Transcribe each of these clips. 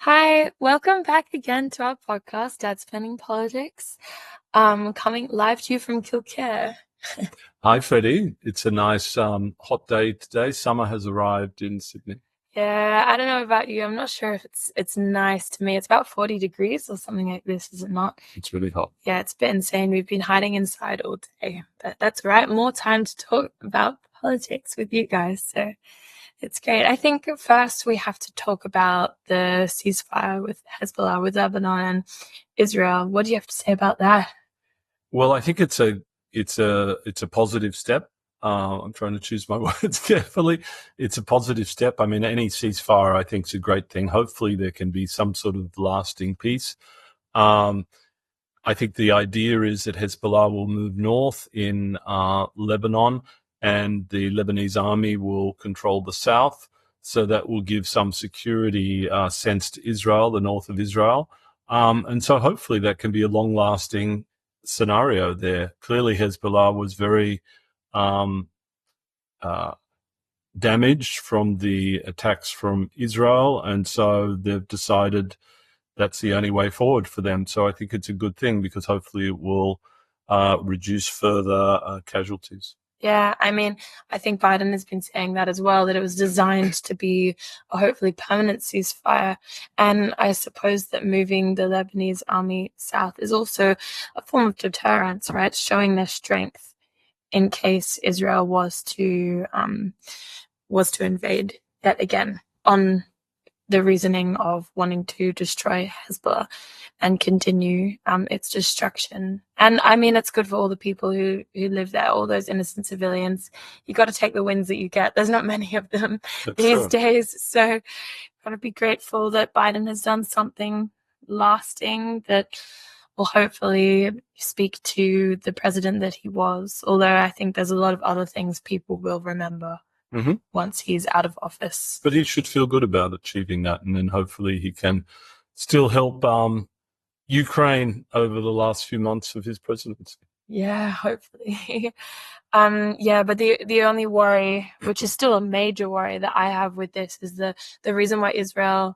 Hi, welcome back again to our podcast, Dad's Planning Politics. Coming live to you from Kilcare. Hi, Freddie. It's a nice hot day today. Summer has arrived in Sydney. Yeah, I don't know about you. I'm not sure if it's nice to me. It's about 40 degrees or something like this, is it not? It's really hot. Yeah, it's a bit insane. We've been hiding inside all day, but that's all right. More time to talk about politics with you guys, so it's great. I think first we have to talk about the ceasefire with Hezbollah, with Lebanon and Israel. What do you have to say about that? Well, I think it's a positive step. I'm trying to choose my words carefully. It's a positive step. I mean, any ceasefire, I think, is a great thing. Hopefully, there can be some sort of lasting peace. I think the idea is that Hezbollah will move north in Lebanon, and the Lebanese army will control the south. So that will give some security sense to Israel, the north of Israel. And so hopefully that can be a long-lasting scenario there. Clearly, Hezbollah was very damaged from the attacks from Israel, and so they've decided that's the only way forward for them. So I think it's a good thing because hopefully it will reduce further casualties. Yeah, I mean, I think Biden has been saying that as well, that it was designed to be a hopefully permanent ceasefire. And I suppose that moving the Lebanese army south is also a form of deterrence, right? Showing their strength in case Israel was to invade yet again, on the reasoning of wanting to destroy Hezbollah and continue its destruction. And I mean, it's good for all the people who live there, all those innocent civilians. You got to take the wins that you get. There's not many of them these days. So got to be grateful that Biden has done something lasting that will hopefully speak to the president that he was. Although I think there's a lot of other things people will remember once he's out of office. But he should feel good about achieving that, and then hopefully he can still help Ukraine over the last few months of his presidency. Yeah, hopefully. Yeah, but the only worry, which is still a major worry that I have with this, is the reason why Israel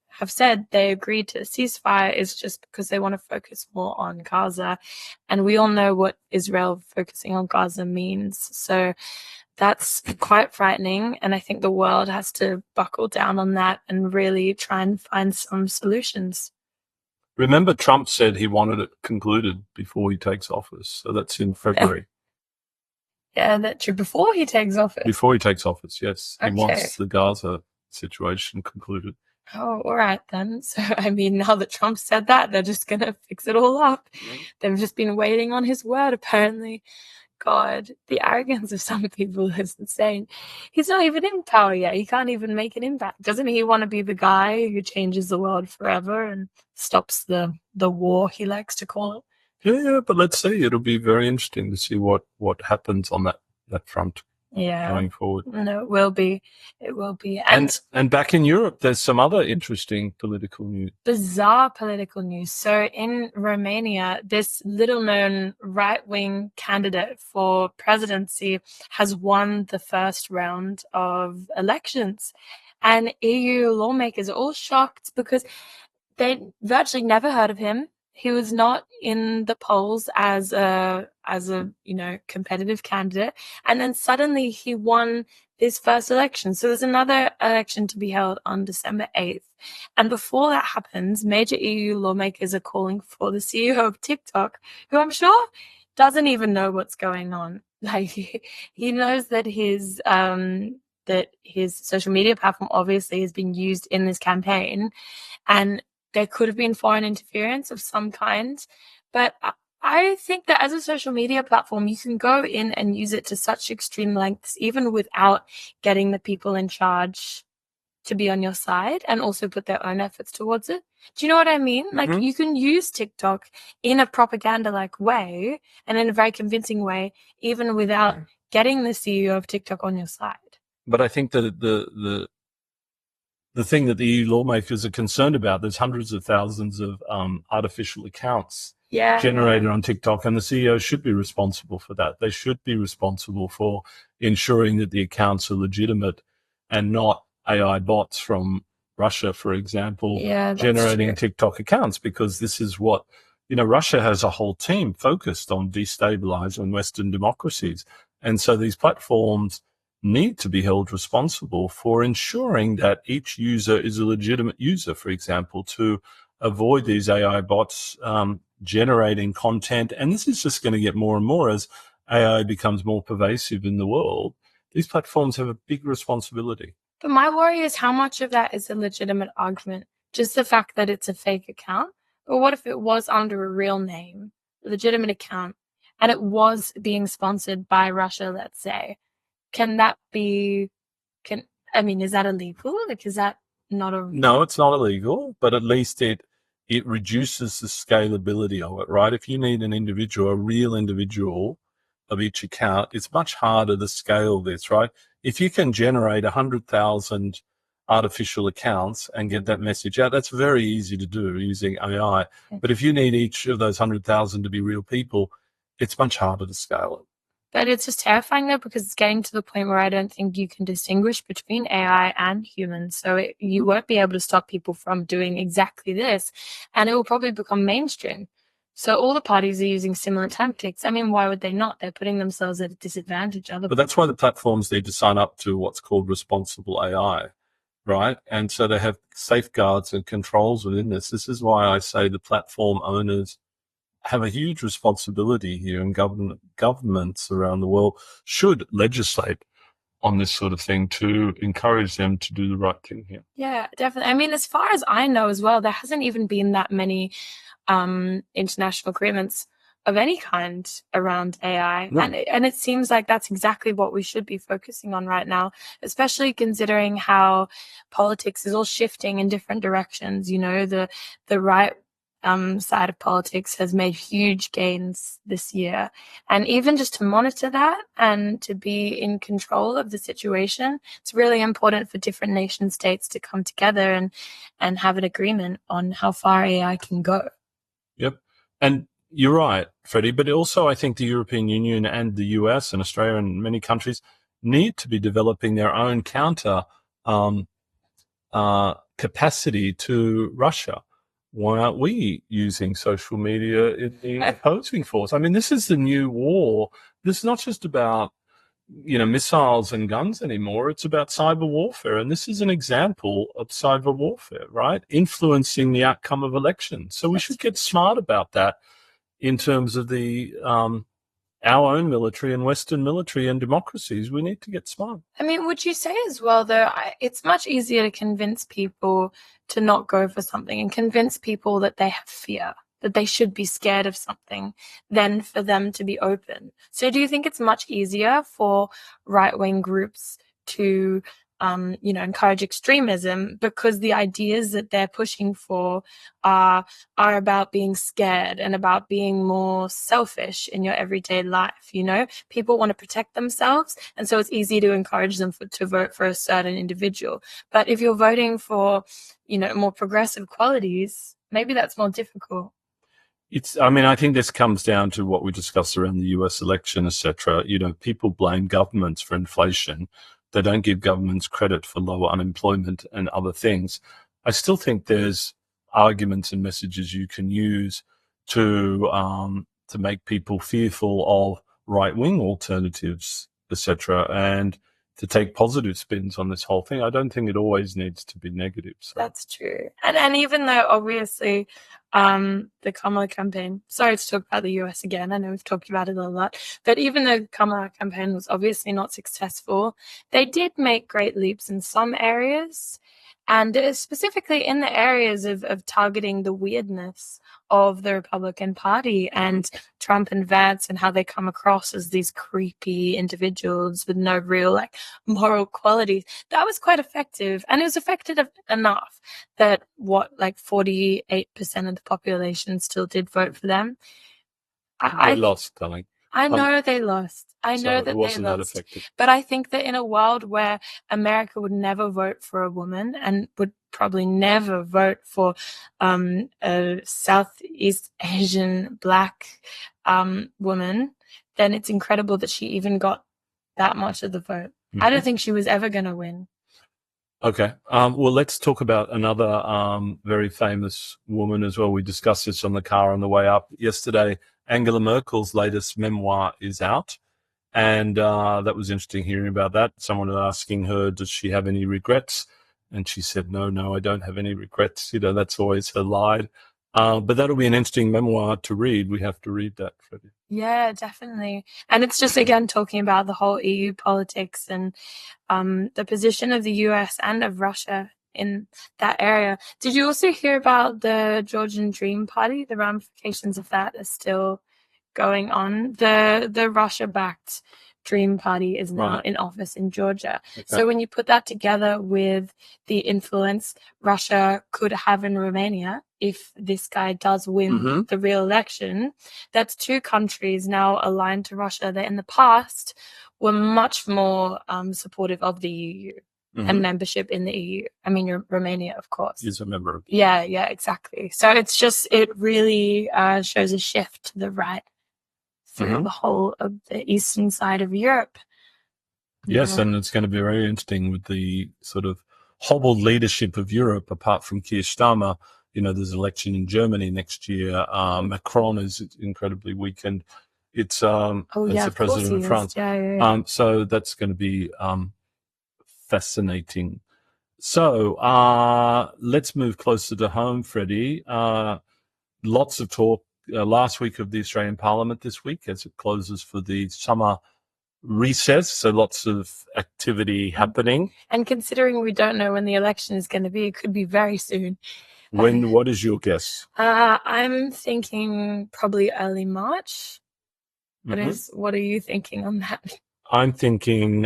have said they agreed to a ceasefire is just because they want to focus more on Gaza. And we all know what Israel focusing on Gaza means. So that's quite frightening. And I think the world has to buckle down on that and really try and find some solutions. Remember, Trump said he wanted it concluded before he takes office. So that's in February. Yeah, that's true. Before he takes office? Before he takes office, yes. Okay. He wants the Gaza situation concluded. Oh, all right then. So, I mean, now that Trump said that, they're just going to fix it all up. They've just been waiting on his word, apparently. God, the arrogance of some people is insane. He's not even in power yet. He can't even make an impact. Doesn't he want to be the guy who changes the world forever and stops the war, he likes to call it? Yeah, but let's see. It'll be very interesting to see what happens on that front. Yeah, going forward. No, it will be. It will be. And back in Europe, there's some other interesting political news. Bizarre political news. So in Romania, this little-known right-wing candidate for presidency has won the first round of elections. And EU lawmakers are all shocked because they virtually never heard of him. He was not in the polls as a competitive candidate, and then suddenly he won his first election. So there's another election to be held on December 8th. And before that happens, major EU lawmakers are calling for the CEO of TikTok, who I'm sure doesn't even know what's going on. Like, he knows that his social media platform obviously has been used in this campaign, and there could have been foreign interference of some kind. But I think that as a social media platform, you can go in and use it to such extreme lengths, even without getting the people in charge to be on your side and also put their own efforts towards it. Do you know what I mean? Like, you can use TikTok in a propaganda-like way and in a very convincing way, even without getting the CEO of TikTok on your side. But I think that the thing that the EU lawmakers are concerned about, there's hundreds of thousands of artificial accounts generated on TikTok, and the CEO should be responsible for that. They should be responsible for ensuring that the accounts are legitimate and not AI bots from Russia, for example, Yeah, that's generating true. TikTok accounts, because this is what, Russia has a whole team focused on destabilizing Western democracies. And so these platforms need to be held responsible for ensuring that each user is a legitimate user, for example, to avoid these AI bots generating content. And this is just going to get more and more as AI becomes more pervasive in the world. These platforms have a big responsibility. But my worry is how much of that is a legitimate argument? Just the fact that it's a fake account? But what if it was under a real name, a legitimate account, and it was being sponsored by Russia, let's say? Can that be, can, I mean, is that illegal? Like, is that not a, No, it's not illegal, but at least it reduces the scalability of it, right? If you need an individual, a real individual of each account, it's much harder to scale this, right? If you can generate 100,000 artificial accounts and get that message out, that's very easy to do using AI. But if you need each of those 100,000 to be real people, it's much harder to scale it. but it's just terrifying though, because it's getting to the point where I don't think you can distinguish between AI and humans. So you won't be able to stop people from doing exactly this, and it will probably become mainstream. So all the parties are using similar tactics. I mean, why would they not? They're putting themselves at a disadvantage. But that's why the platforms need to sign up to what's called responsible AI, right? And so they have safeguards and controls within this. This is why I say the platform owners have a huge responsibility here, and governments around the world should legislate on this sort of thing to encourage them to do the right thing here. Yeah, definitely. I mean, as far as I know as well, there hasn't even been that many international agreements of any kind around AI. No. And it seems like that's exactly what we should be focusing on right now, especially considering how politics is all shifting in different directions. You know, the right side of politics has made huge gains this year. And even just to monitor that and to be in control of the situation, it's really important for different nation states to come together and have an agreement on how far AI can go. Yep. And you're right, Freddie, but also I think the European Union and the US and Australia and many countries need to be developing their own counter um, capacity to Russia. Why aren't we using social media in the opposing force? I mean, this is the new war. This is not just about, missiles and guns anymore. It's about cyber warfare. And this is an example of cyber warfare, right? Influencing the outcome of elections. So we should get smart about that in terms of our own military and Western military and democracies. We need to get smart. I mean, would you say as well, though, it's much easier to convince people to not go for something and convince people that they have fear, that they should be scared of something, than for them to be open. So do you think it's much easier for right-wing groups to encourage extremism because the ideas that they're pushing for are about being scared and about being more selfish in your everyday life? People want to protect themselves, and so it's easy to encourage them to vote for a certain individual. But if you're voting for, more progressive qualities, maybe that's more difficult. I think this comes down to what we discussed around the US election, etc. People blame governments for inflation. They don't give governments credit for lower unemployment and other things. I still think there's arguments and messages you can use to make people fearful of right-wing alternatives, etc., and to take positive spins on this whole thing. I don't think it always needs to be negative. So. That's true. And even though obviously the Kamala campaign, sorry to talk about the US again, I know we've talked about it a lot, but even though the Kamala campaign was obviously not successful, they did make great leaps in some areas, and specifically in the areas of targeting the weirdness of the Republican Party and Trump and Vance, and how they come across as these creepy individuals with no real moral qualities. That was quite effective, and it was effective enough that 48% of the population still did vote for them. They lost, darling. I know they lost. I know that it wasn't they that lost. effective. But I think that in a world where America would never vote for a woman and would probably never vote for a Southeast Asian Black woman, then it's incredible that she even got that much of the vote. I don't think she was ever going to win. Okay. Well, let's talk about another very famous woman as well. We discussed this on the car on the way up yesterday. Angela Merkel's latest memoir is out. And that was interesting hearing about that. Someone was asking her, does she have any regrets? And she said, no, I don't have any regrets. That's always her line. But that'll be an interesting memoir to read. We have to read that, Freddie. Yeah, definitely. And it's just, again, talking about the whole EU politics and the position of the US and of Russia in that area. Did you also hear about the Georgian Dream Party? The ramifications of that are still going on. The Russia-backed Dream Party is now in office in Georgia. Okay. So when you put that together with the influence Russia could have in Romania, if this guy does win the real election, that's two countries now aligned to Russia that in the past were much more supportive of the EU and membership in the EU. I mean, Romania, of course, is a member of. Yeah, exactly. So it really shows a shift to the right through the whole of the eastern side of Europe. Yes, and it's going to be very interesting with the sort of hobbled leadership of Europe, apart from Keir Starmer. There's an election in Germany next year. Macron is incredibly weakened. It's as the president of France. Yeah. So that's going to be fascinating. So let's move closer to home, Freddie. Lots of talk last week of the Australian Parliament this week as it closes for the summer recess, so lots of activity happening. And considering we don't know when the election is going to be, it could be very soon. What is your guess? I'm thinking probably early March. What are you thinking on that? I'm thinking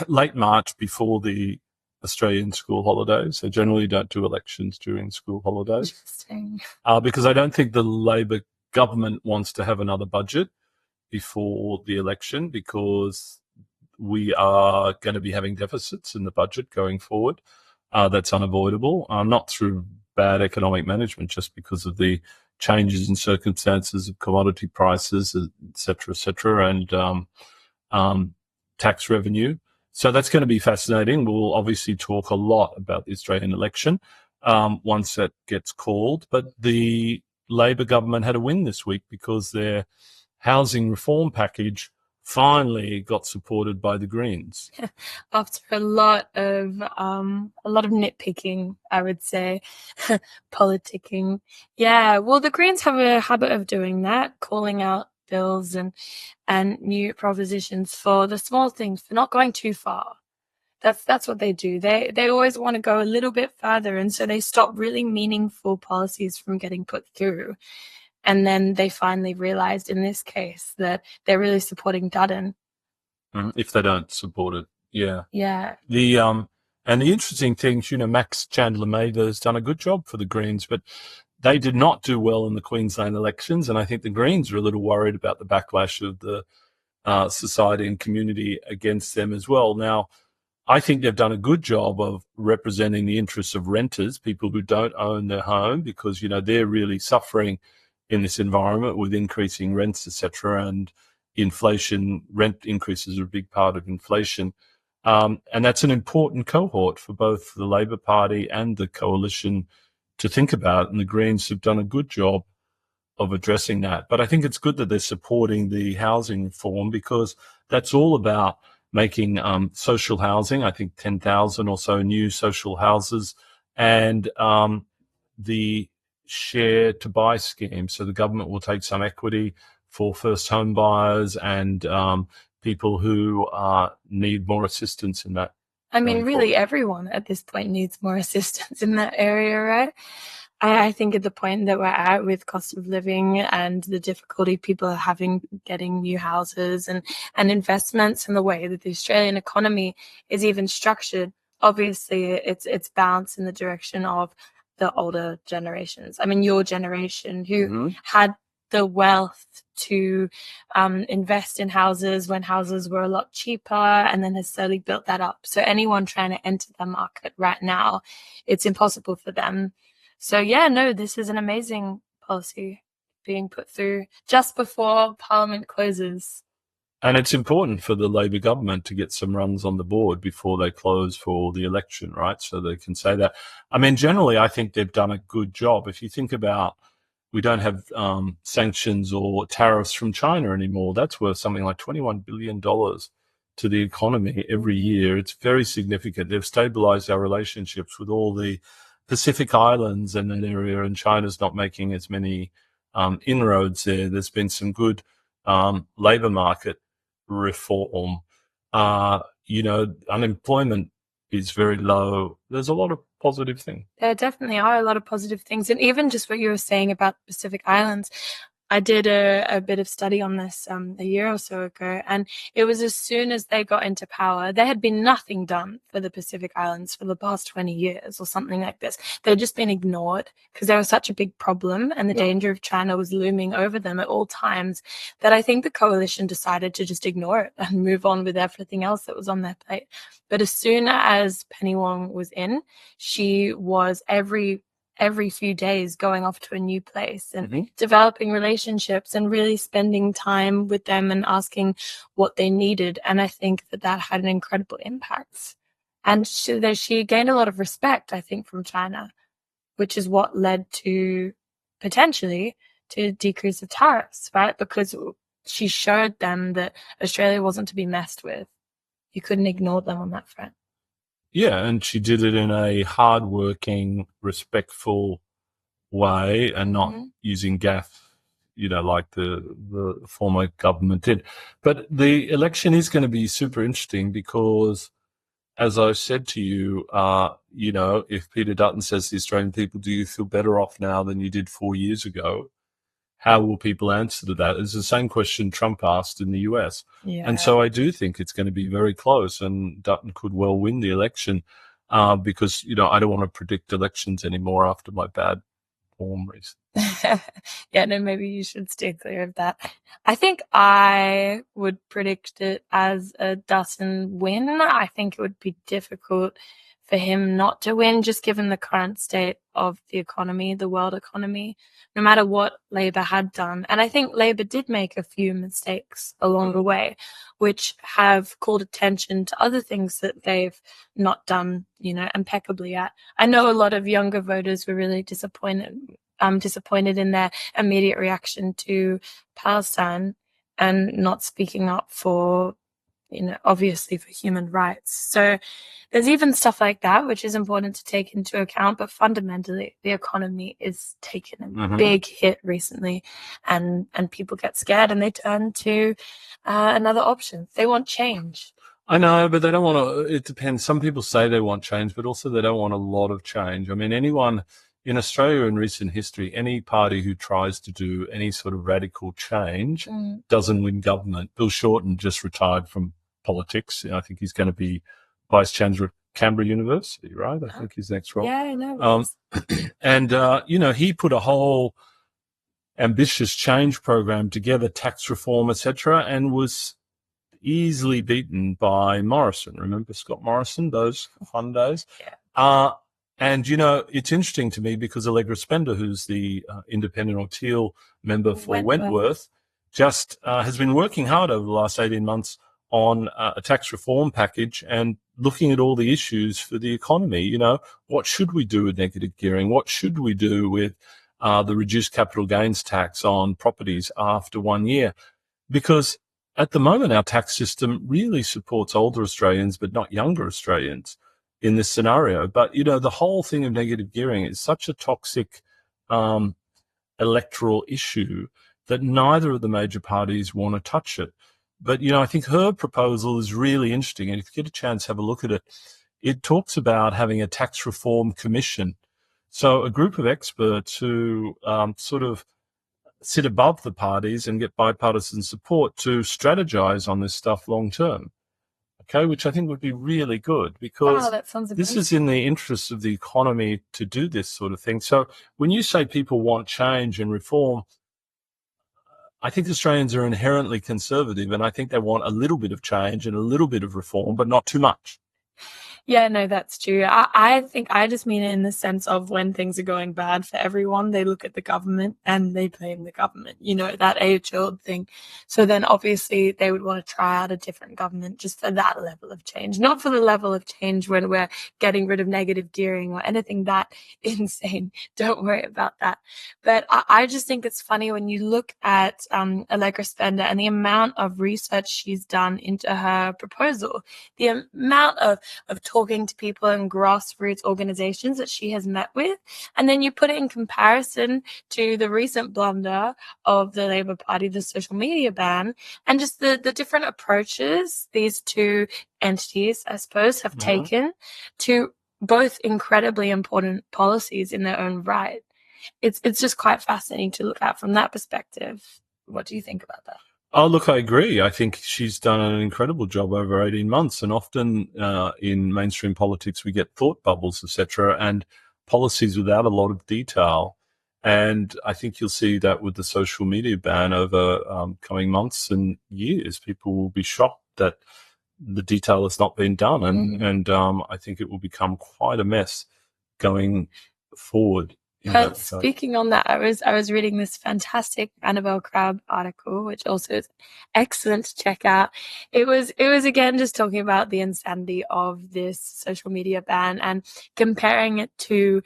late March, before the Australian school holidays. They generally don't do elections during school holidays. Interesting. Because I don't think the Labor government wants to have another budget before the election, because we are going to be having deficits in the budget going forward. That's unavoidable, not through bad economic management, just because of the changes in circumstances of commodity prices, et cetera, and tax revenue. So that's going to be fascinating. We'll obviously talk a lot about the Australian election once that gets called. But the Labor government had a win this week because their housing reform package finally got supported by the Greens. After a lot of nitpicking, I would say, politicking. Yeah, well, the Greens have a habit of doing that, calling out bills and new propositions for the small things, for not going too far. That's what they do. They always want to go a little bit further, and so they stop really meaningful policies from getting put through. And then they finally realized in this case that they're really supporting Dutton. If they don't support it, yeah. Yeah. And the interesting thing, Max Chandler-Mather has done a good job for the Greens, but they did not do well in the Queensland elections, and I think the Greens are a little worried about the backlash of the society and community against them as well. Now, I think they've done a good job of representing the interests of renters, people who don't own their home, because, they're really suffering in this environment with increasing rents, etc., and inflation. Rent increases are a big part of inflation. And that's an important cohort for both the Labor Party and the coalition to think about. And the Greens have done a good job of addressing that. But I think it's good that they're supporting the housing reform, because that's all about making social housing, I think 10,000 or so new social houses, and the share to buy scheme. So the government will take some equity for first home buyers and people who need more assistance in that. I mean, really, everyone at this point needs more assistance in that area, right? I think at the point that we're at with cost of living and the difficulty people are having getting new houses and investments, and the way that the Australian economy is even structured, obviously it's balanced in the direction of the older generations. I mean, your generation who had the wealth to invest in houses when houses were a lot cheaper, and then has slowly built that up. So anyone trying to enter the market right now, it's impossible for them. So yeah, no, this is an amazing policy being put through just before Parliament closes. And it's important for the Labor government to get some runs on the board before they close for the election, right? So they can say that. I mean, generally, I think they've done a good job. If you think about, we don't have sanctions or tariffs from China anymore. That's worth something like $21 billion to the economy every year. It's very significant. They've stabilized our relationships with all the Pacific Islands and that area, and China's not making as many inroads there. There's been some good labor market reform. Unemployment is very low. There's a lot of positive things. There definitely are a lot of positive things. And even just what you were saying about the Pacific Islands, I did a bit of study on this a year or so ago, and it was as soon as they got into power, there had been nothing done for the Pacific Islands for the past 20 years or something like this. They'd just been ignored because they were such a big problem and the danger of China was looming over them at all times that I think the coalition decided to just ignore it and move on with everything else that was on their plate. But as soon as Penny Wong was in, she was every few days going off to a new place and developing relationships and really spending time with them and asking what they needed. And I think that had an incredible impact. And she gained a lot of respect, I think, from China, which is what led to potentially to a decrease of tariffs, right? Because she showed them that Australia wasn't to be messed with. You couldn't ignore them on that front. Yeah, and she did it in a hardworking, respectful way and not using gaff, like the former government did. But the election is going to be super interesting because, as I said to you, if Peter Dutton says to the Australian people, do you feel better off now than you did 4 years ago? How will people answer to that? It's the same question Trump asked in the US. Yeah. And so I do think it's going to be very close, and Dutton could well win the election because, I don't want to predict elections anymore after my bad form recently. Yeah, no, maybe you should stay clear of that. I think I would predict it as a Dutton win. I think it would be difficult for him not to win, just given the current state of the economy, the world economy, no matter what Labor had done. And I think Labor did make a few mistakes along the way, which have called attention to other things that they've not done, impeccably at. I know a lot of younger voters were really disappointed in their immediate reaction to Palestine and not speaking up for, obviously for human rights. So there's even stuff like that, which is important to take into account. But fundamentally, the economy is taking a big hit recently, and people get scared and they turn to another option. They want change. I know, but they don't want to. It depends. Some people say they want change, but also they don't want a lot of change. I mean, anyone in Australia in recent history, any party who tries to do any sort of radical change doesn't win government. Bill Shorten just retired from politics. I think he's going to be Vice Chancellor of Canberra University, right? I think his next role. Yeah, I know. And, he put a whole ambitious change program together, tax reform, etc., and was easily beaten by Morrison. Remember Scott Morrison, those fun days? Yeah. And, it's interesting to me because Allegra Spender, who's the independent or Teal member for Wentworth just has been working hard over the last 18 months on a tax reform package and looking at all the issues for the economy. What should we do with negative gearing? What should we do with the reduced capital gains tax on properties after 1 year? Because at the moment, our tax system really supports older Australians, but not younger Australians in this scenario. But, the whole thing of negative gearing is such a toxic electoral issue that neither of the major parties want to touch it. But, I think her proposal is really interesting. And if you get a chance, have a look at it. It talks about having a tax reform commission. So a group of experts who sort of sit above the parties and get bipartisan support to strategize on this stuff long term. Okay, which I think would be really good because this is in the interest of the economy to do this sort of thing. So when you say people want change and reform, I think Australians are inherently conservative, and I think they want a little bit of change and a little bit of reform, but not too much. Yeah, no, that's true. I think I just mean it in the sense of when things are going bad for everyone, they look at the government and they blame the government, that age-old thing. So then obviously they would want to try out a different government just for that level of change, not for the level of change when we're getting rid of negative gearing or anything that insane. Don't worry about that. But I just think it's funny when you look at Allegra Spender and the amount of research she's done into her proposal, the amount of talking to people in grassroots organizations that she has met with. And then you put it in comparison to the recent blunder of the Labour Party, the social media ban, and just the different approaches these two entities, I suppose, have taken to both incredibly important policies in their own right. It's just quite fascinating to look at from that perspective. What do you think about that? Oh, look, I agree. I think she's done an incredible job over 18 months. And often in mainstream politics, we get thought bubbles, etc., and policies without a lot of detail. And I think you'll see that with the social media ban over coming months and years. People will be shocked that the detail has not been done. And I think it will become quite a mess going forward. Speaking on that, I was reading this fantastic Annabelle Crabb article, which also is excellent to check out. It was again just talking about the insanity of this social media ban and comparing it to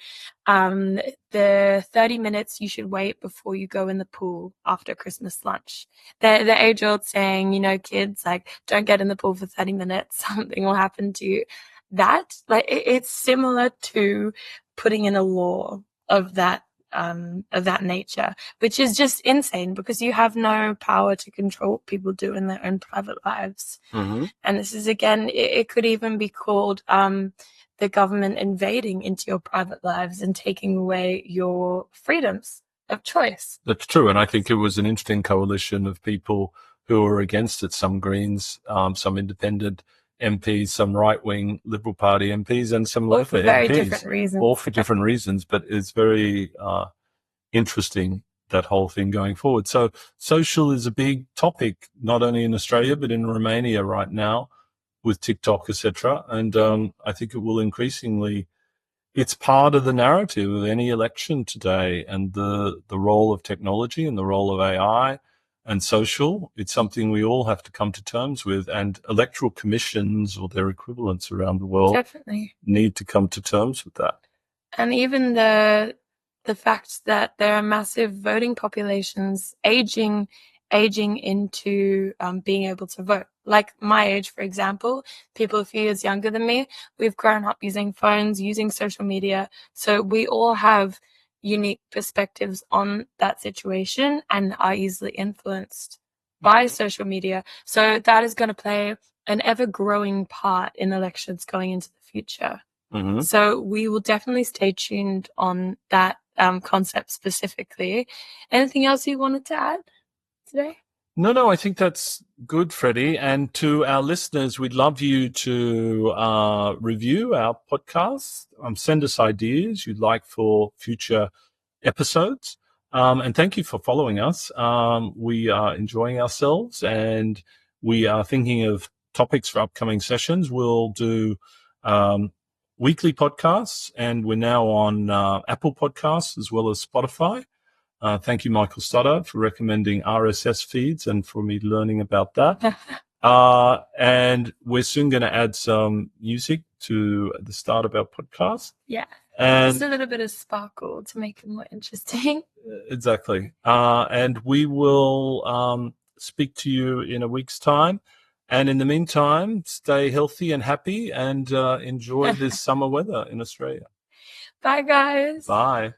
the 30 minutes you should wait before you go in the pool after Christmas lunch. The age-old saying, kids, like, don't get in the pool for 30 minutes, something will happen to you. That, like, it's similar to putting in a law of that nature, which is just insane because you have no power to control what people do in their own private lives. And this is, again, it could even be called the government invading into your private lives and taking away your freedoms of choice. That's true. And I think it was an interesting coalition of people who were against it. Some Greens, some independent MPs, some right-wing Liberal Party MPs, and some Labor MPs. Very different reasons. All for different reasons, but it's very interesting, that whole thing going forward. So social is a big topic, not only in Australia, but in Romania right now with TikTok, etc. And I think it will increasingly, it's part of the narrative of any election today, and the role of technology and the role of AI and social. It's something we all have to come to terms with, and electoral commissions or their equivalents around the world definitely need to come to terms with that. And even the fact that there are massive voting populations aging into being able to vote. Like my age, for example, people a few years younger than me, we've grown up using phones, using social media. So we all have unique perspectives on that situation and are easily influenced by social media. So that is going to play an ever-growing part in elections going into the future. So we will definitely stay tuned on that concept specifically. Anything else you wanted to add today? No, I think that's good, Freddie. And to our listeners, we'd love you to review our podcast, send us ideas you'd like for future episodes. And thank you for following us. We are enjoying ourselves, and we are thinking of topics for upcoming sessions. We'll do weekly podcasts, and we're now on Apple Podcasts as well as Spotify. Thank you, Michael Stoddard, for recommending RSS feeds and for me learning about that. And we're soon going to add some music to the start of our podcast. Yeah. And just a little bit of sparkle to make it more interesting. Exactly. And we will speak to you in a week's time. And in the meantime, stay healthy and happy and enjoy this summer weather in Australia. Bye, guys. Bye.